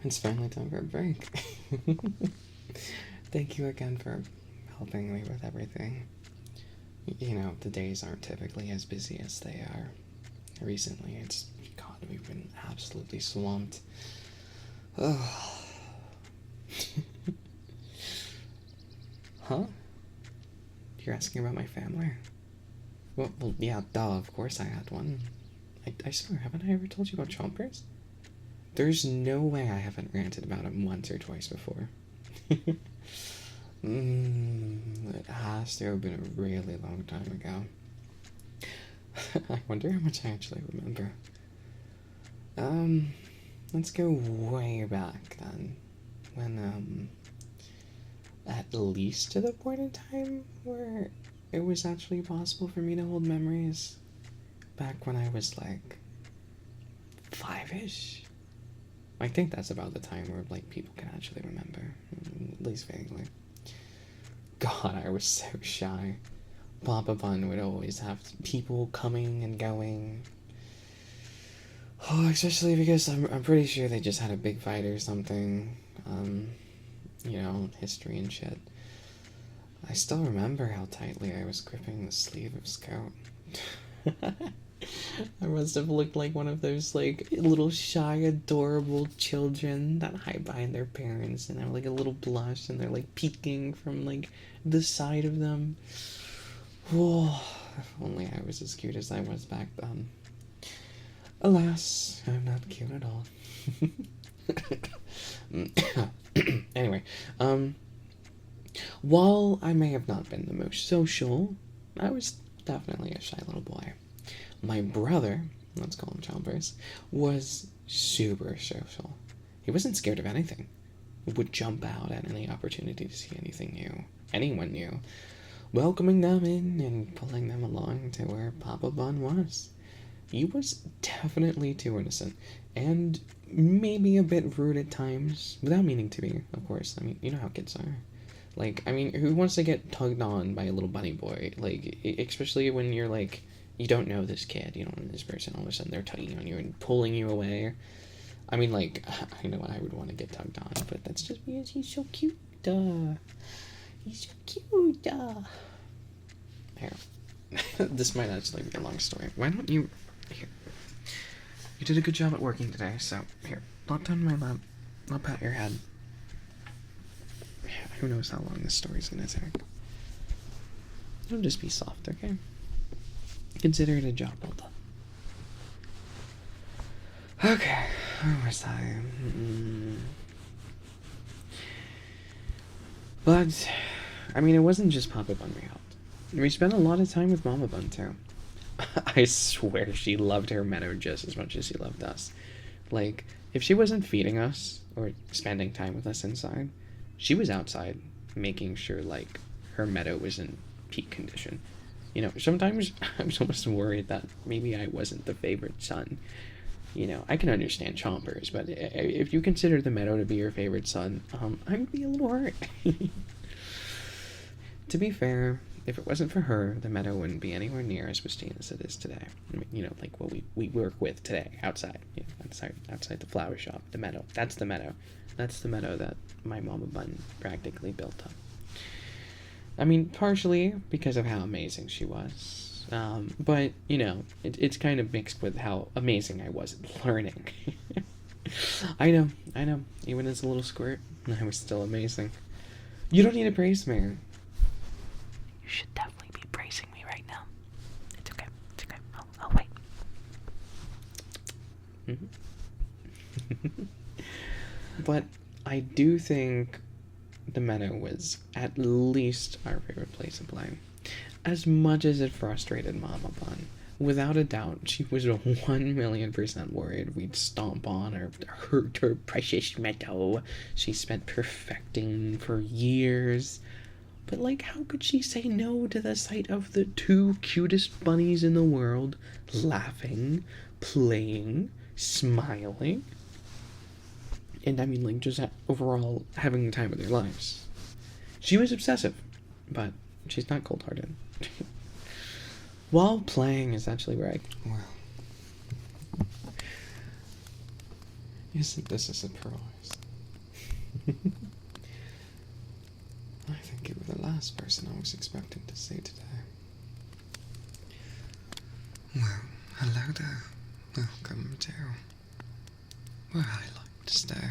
It's finally time for a break. Thank you again for helping me with everything. You know, the days aren't typically as busy as they are. Recently, God, we've been absolutely swamped. Ugh. Huh? You're asking about my family? Well, yeah, duh, of course I had one. I swear, haven't I ever told you about chompers? There's no way I haven't ranted about him once or twice before. It has to have been a really long time ago. I wonder how much I actually remember. Let's go way back then. When, at least to the point in time where it was actually possible for me to hold memories. Back when I was like 5-ish. I think that's about the time where like people can actually remember, at least vaguely. God, I was so shy. Papa Bun would always have people coming and going. Oh, especially because I'm pretty sure they just had a big fight or something. You know, history and shit. I still remember how tightly I was gripping the sleeve of his coat. I must have looked like one of those, like, little shy, adorable children that hide behind their parents and have, like, a little blush and they're, like, peeking from, like, the side of them. Whoa, if only I was as cute as I was back then. Alas, I'm not cute at all. Anyway, while I may have not been the most social, I was definitely a shy little boy. My brother, let's call him Chompers, was super social. He wasn't scared of anything. He would jump out at any opportunity to see anything new, anyone new, welcoming them in and pulling them along to where Papa Bun was. He was definitely too innocent, and maybe a bit rude at times, without meaning to be, of course. I mean, you know how kids are. Like, I mean, who wants to get tugged on by a little bunny boy? Like, especially when you're, like, you don't know this kid, you don't know this person, all of a sudden they're tugging on you and pulling you away. I mean, like, I know I would want to get tugged on, but that's just because he's so cute, He's so cute, Here. This might actually be a long story. Why don't you... Here. You did a good job at working today, so here, plop down my lap. I'll pat your head. Who knows how long this story's gonna take. It'll just be soft, okay? Consider it a job well done. Okay, where was I? But, I mean, it wasn't just Papa Bun we helped. We spent a lot of time with Mama Bun, too. I swear she loved her meadow just as much as she loved us. Like, if she wasn't feeding us or spending time with us inside, she was outside making sure, like, her meadow was in peak condition. You know, sometimes I was almost worried that maybe I wasn't the favorite son. You know, I can understand chompers, but if you consider the meadow to be your favorite son, I would be a little hurt. To be fair, if it wasn't for her, the meadow wouldn't be anywhere near as pristine as it is today. I mean, you know, like what we work with today, outside, you know, outside the flower shop, the meadow. That's the meadow. That's the meadow that my Mama Bun practically built up. I mean, partially because of how amazing she was. But, you know, it's kind of mixed with how amazing I was at learning. I know. Even as a little squirt, I was still amazing. You don't need to praise me. You should definitely be praising me right now. It's okay. I'll wait. But I do think the meadow was at least our favorite place to play. As much as it frustrated Mama Bun, without a doubt, she was 1,000,000% worried we'd stomp on or hurt her precious meadow she spent perfecting for years. But, like, how could she say no to the sight of the two cutest bunnies in the world laughing, playing, smiling? And I mean, like, just overall having the time of their lives. She was obsessive, but she's not cold-hearted. while playing is actually where I... Well, isn't this a surprise? I think you were the last person I was expecting to see today. Well, hello there. Welcome to where I like to stay.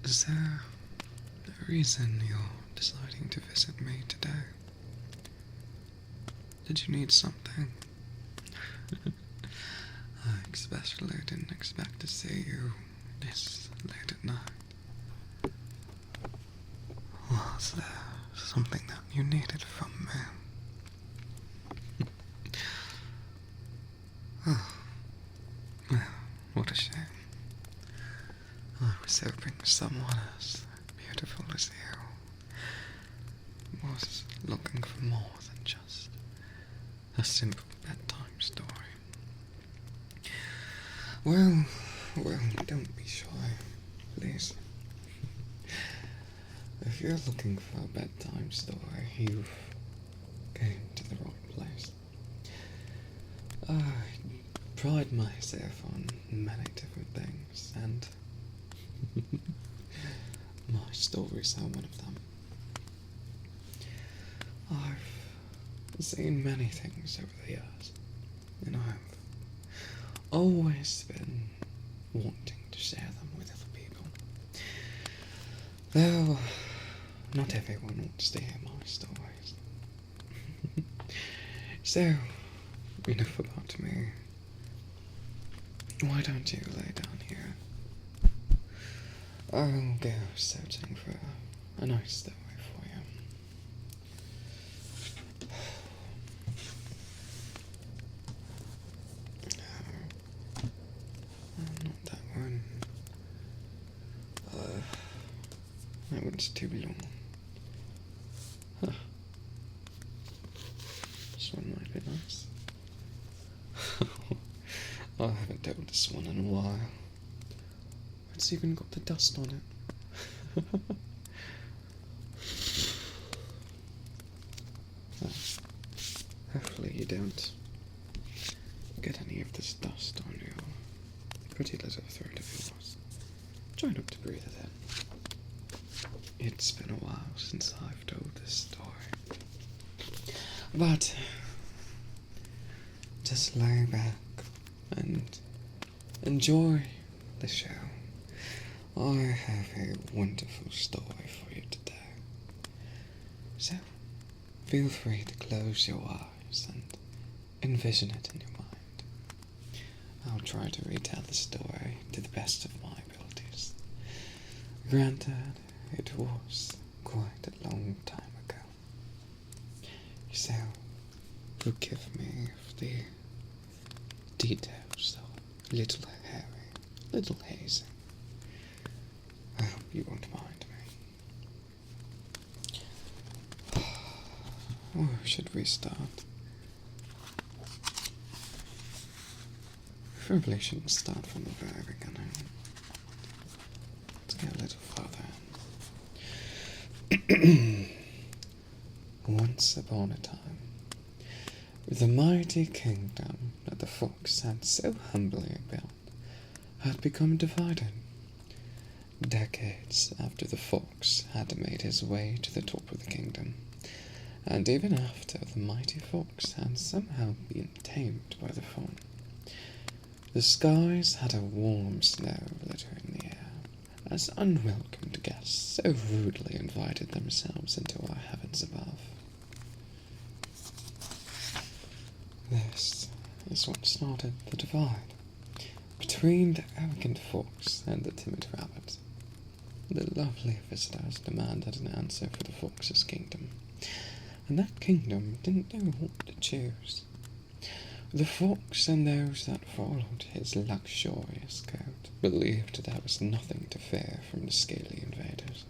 Is there a reason you're deciding to visit me today? Did you need something? I especially didn't expect to see you this late at night. Was there something that you needed from me? Oh, well, what a shame. I was hoping someone as beautiful as you was looking for more than just a simple bedtime story. Well, don't be shy, please. If you're looking for a bedtime story, you've came to the right place. I pride myself on many different things, and my stories are one of them. I've seen many things over the years, and I've always been wanting to share them with other people. Though not everyone wants to hear my stories. So, enough about me. Why don't you lay down here? I'll go searching for a nice story for you. Not that one. That one's too long. Huh. This one might be nice. I haven't told this one in a while. It's even got the dust on it. Well, hopefully you don't get any of this dust on your pretty little throat of yours. Try not to breathe it in. It's been a while since I've told this story. But just lay back and enjoy the show. I have a wonderful story for you today. So, feel free to close your eyes and envision it in your mind. I'll try to retell the story to the best of my abilities. Granted, it was quite a long time ago. So, forgive me for the details, though little hairy, little hazy. I hope you won't mind me. Where should we start? Probably shouldn't start from the very beginning. Let's go a little further. Once upon a time, the mighty kingdom that the fox had so humbly built had become divided. Decades after the fox had made his way to the top of the kingdom, and even after the mighty fox had somehow been tamed by the fawn, the skies had a warm snow glitter in the air, as unwelcomed guests so rudely invited themselves into our heavens above. This is what started the divide between the arrogant fox and the timid rabbit. The lovely visitors demanded an answer for the fox's kingdom, and that kingdom didn't know what to choose. The fox and those that followed his luxurious coat believed there was nothing to fear from the scaly invaders,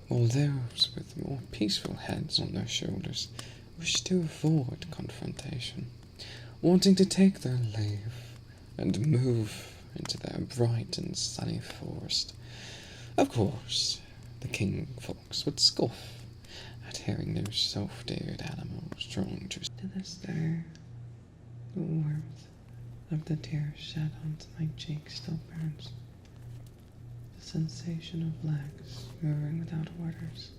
while those with more peaceful heads on their shoulders wished to avoid confrontation, wanting to take their leave and move into their bright and sunny forest. Of course, the king fox would scoff at hearing those soft-eared animals trying to the stir. The warmth of the tears shed onto my cheek still burns. The sensation of legs moving without orders,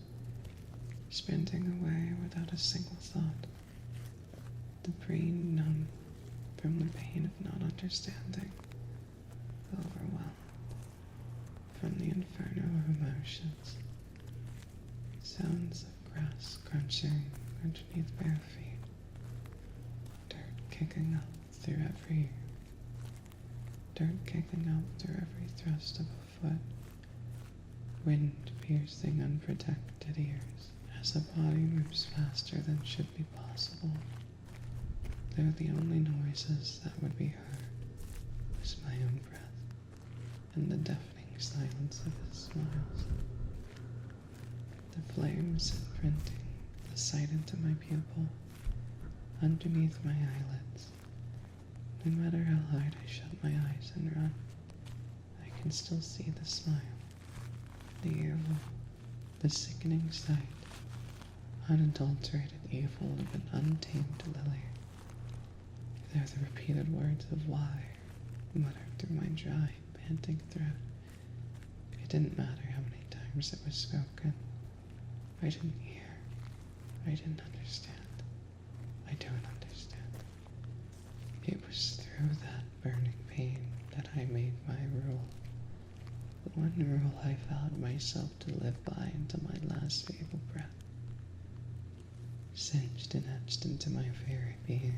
sprinting away without a single thought. The brain numb from the pain of not understanding, overwhelmed from the inferno of emotions. Sounds of grass crunching underneath bare feet, dirt kicking up through every thrust of a foot, wind piercing unprotected ears as the body moves faster than should be possible. Though the only noises that would be heard was my own breath and the deafening silence of his smiles. The flames imprinting the sight into my pupil, underneath my eyelids. No matter how hard I shut my eyes and run, I can still see the smile, the evil, the sickening sight, unadulterated evil of an untamed lily. There are the repeated words of why muttered through my dry, panting throat. It didn't matter how many times it was spoken. I didn't hear. I didn't understand. I don't understand. It was through that burning pain that I made my rule. The one rule I vowed myself to live by until my last feeble breath. Singed and etched into my very being,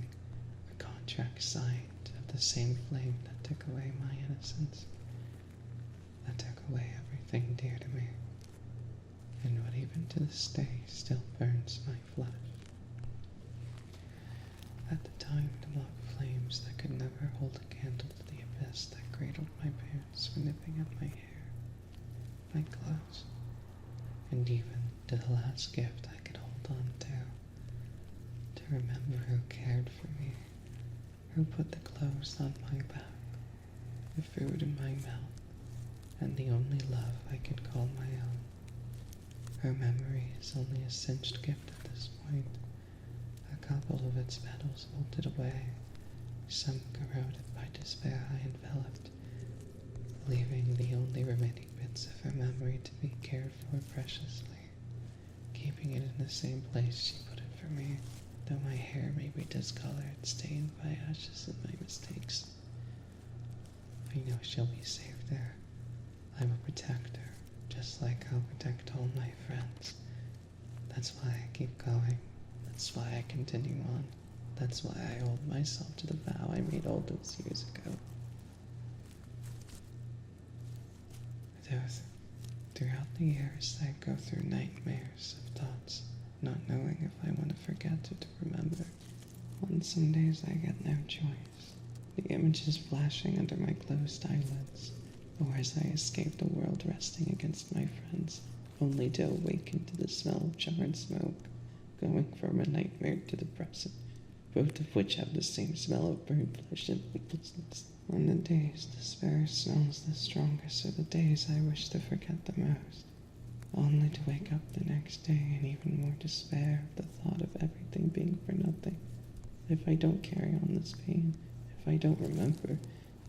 a contract signed of the same flame that took away my innocence, that took away everything dear to me, and what even to this day still burns my flesh. At the time, to mock flames that could never hold a candle to the abyss that cradled my parents for nipping at my hair, my clothes, and even to the last gift I could hold on to remember who cared for me, who put the clothes on my back, the food in my mouth, and the only love I could call my own. Her memory is only a singed gift at this point, a couple of its petals wilted away, some corroded by despair I enveloped, leaving the only remaining bits of her memory to be cared for preciously, keeping it in the same place she put it for me. Though my hair may be discolored, stained by ashes and my mistakes, I know she'll be safe there. I'm a protector, just like I'll protect all my friends. That's why I keep going. That's why I continue on. That's why I hold myself to the vow I made all those years ago. Throughout the years, I go through nightmares of thoughts, not knowing if I want to forget or to remember. On some days I get no choice. The images flashing under my closed eyelids, or as I escape the world resting against my friends, only to awaken to the smell of charred smoke, going from a nightmare to the present, both of which have the same smell of burned flesh and hopelessness. On the days despair smells the strongest are the days I wish to forget the most, only to wake up the next day in even more despair of the thought of everything being for nothing. If I don't carry on this pain, if I don't remember,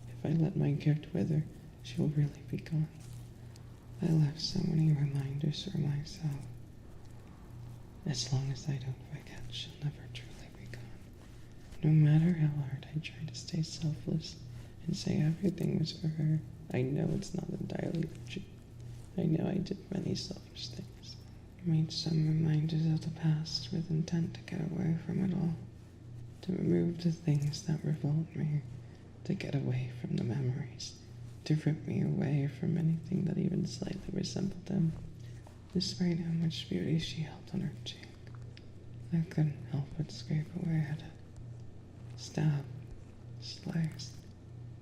if I let my gift wither, she will really be gone. I left so many reminders for myself. As long as I don't forget, she'll never truly be gone. No matter how hard I try to stay selfless and say everything was for her, I know it's not entirely the truth. I know I did many selfish things. I made some reminders of the past with intent to get away from it all, to remove the things that revolt me, to get away from the memories, to rip me away from anything that even slightly resembled them, despite how much beauty she held on her cheek. I couldn't help but scrape away at it, stab, slice,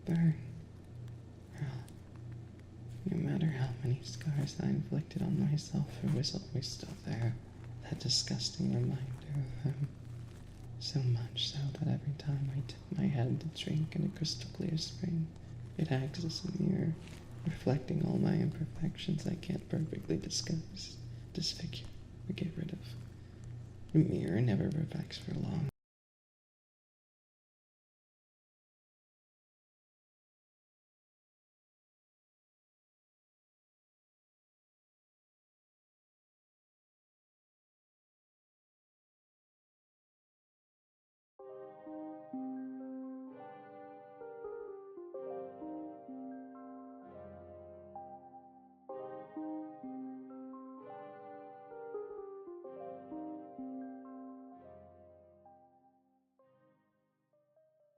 burn, hurl. No matter how many scars I inflicted on myself, it was always still there, that disgusting reminder of him. So much so that every time I tip my head to drink in a crystal clear spring, it acts as a mirror, reflecting all my imperfections I can't perfectly disguise, disfigure, or get rid of. A mirror never reflects for long.